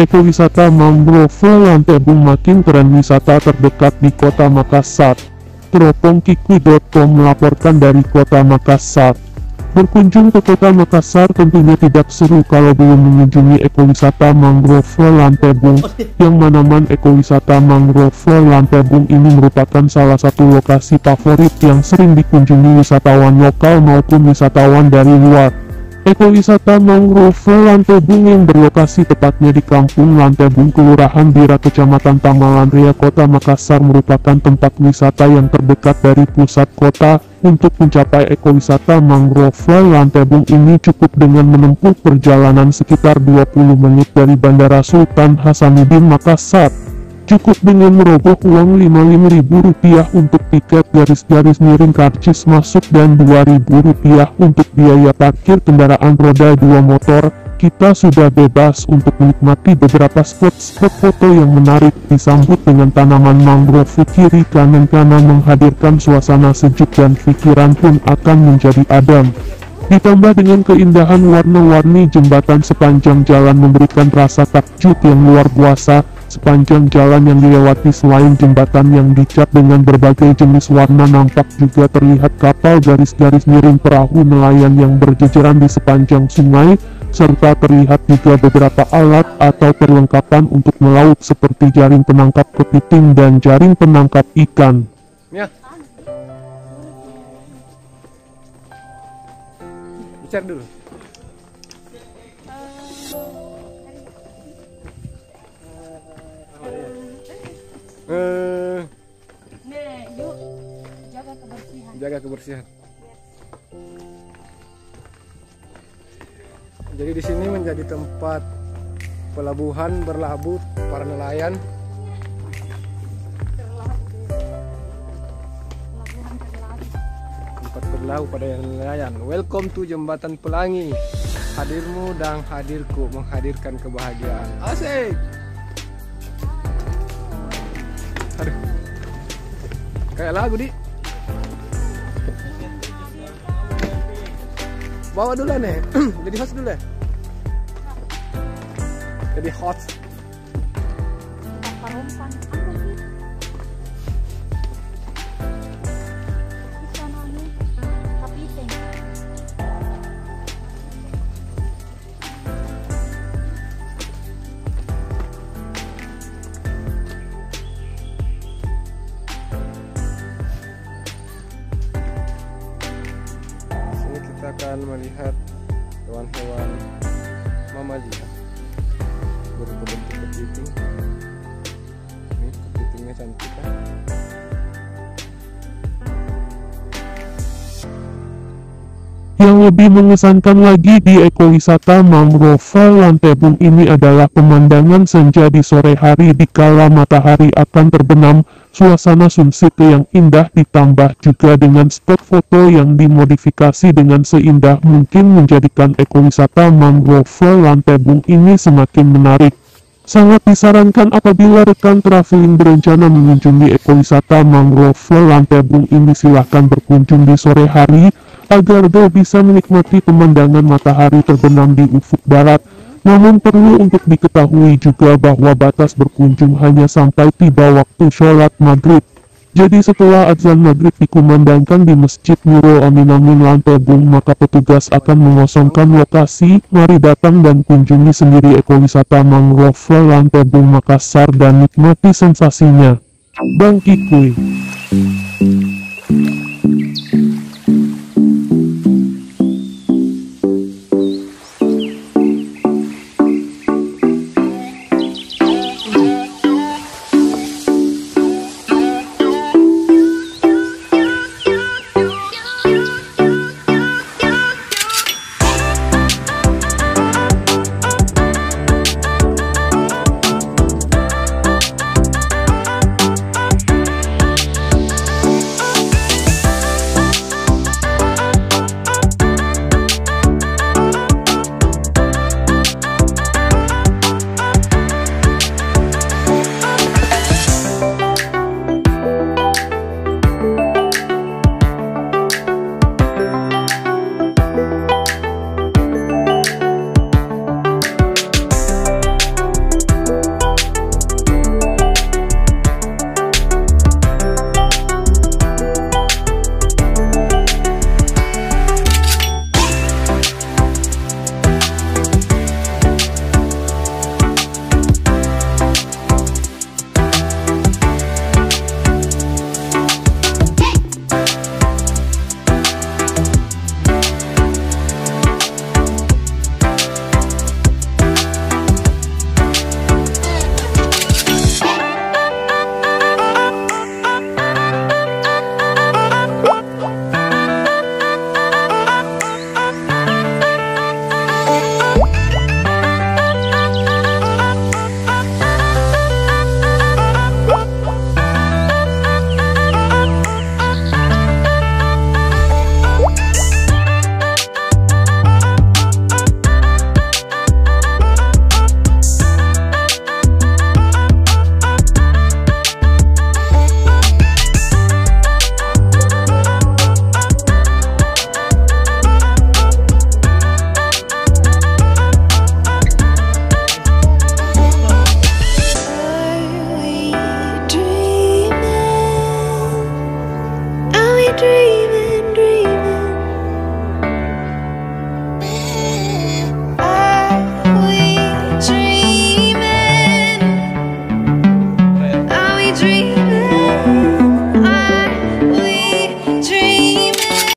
Ekowisata mangrove Lantebung makin keren. Wisata terdekat di Kota Makassar. Teropongkikui.com melaporkan dari Kota Makassar. Berkunjung ke Kota Makassar tentunya tidak seru kalau belum mengunjungi ekowisata mangrove Lantebung, yang manaman ekowisata mangrove Lantebung ini merupakan salah satu lokasi favorit yang sering dikunjungi wisatawan lokal maupun wisatawan dari luar. Ekowisata mangrove Lantebung yang berlokasi tepatnya di Kampung Lantebung, Kelurahan Bira, Kecamatan Tamalan Ria, Kota Makassar merupakan tempat wisata yang terdekat dari pusat kota. Untuk mencapai ekowisata mangrove Lantebung ini cukup dengan menempuh perjalanan sekitar 20 menit dari Bandara Sultan Hasanuddin Makassar. Cukup dengan merogoh uang Rp55.000 untuk tiket garis-garis miring karcis masuk dan Rp2.000 untuk biaya parkir kendaraan roda 2 motor. Kita sudah bebas untuk menikmati beberapa spot foto yang menarik, disambut dengan tanaman mangrove kiri kanan menghadirkan suasana sejuk dan pikiran pun akan menjadi adem. Ditambah dengan keindahan warna-warni jembatan sepanjang jalan memberikan rasa takjub yang luar biasa. Sepanjang jalan yang dilewati selain jembatan yang dicat dengan berbagai jenis warna, nampak juga terlihat kapal garis-garis miring perahu nelayan yang berjejeran di sepanjang sungai, serta terlihat juga beberapa alat atau perlengkapan untuk melaut seperti jaring penangkap kepiting dan jaring penangkap ikan. Ya. Bicara dulu. Nih, yuk jaga kebersihan. Jaga kebersihan. Jadi di sini menjadi tempat pelabuhan berlabuh para nelayan. Tempat berlabuh pada nelayan. Welcome to Jembatan Pelangi. Hadirmu dan hadirku menghadirkan kebahagiaan. Asik. Aduh. Kayak lagu di. Bawa dulu nih. Jadi host dulu ya. Jadi host. Kita akan melihat hewan-hewan mamalia berbentuk kepiting. Ini kepitingnya cantik kan? Yang lebih mengesankan lagi di ekowisata mangrove Lantebung ini adalah pemandangan senja di sore hari dikala matahari akan terbenam. Suasana sunset yang indah ditambah juga dengan spot foto yang dimodifikasi dengan seindah mungkin menjadikan ekowisata mangrove Lantebung ini semakin menarik. Sangat disarankan apabila rekan traveling berencana mengunjungi ekowisata mangrove Lantebung ini, silahkan berkunjung di sore hari agar bisa menikmati pemandangan matahari terbenam di ufuk barat. Namun perlu untuk diketahui juga bahwa batas berkunjung hanya sampai tiba waktu sholat maghrib. Jadi setelah azan maghrib dikumandangkan di Masjid Nurul Aminamin Lantebung, maka petugas akan mengosongkan lokasi. Mari datang dan kunjungi sendiri ekowisata mangrove Lantebung Makassar dan nikmati sensasinya. Bang Kikui.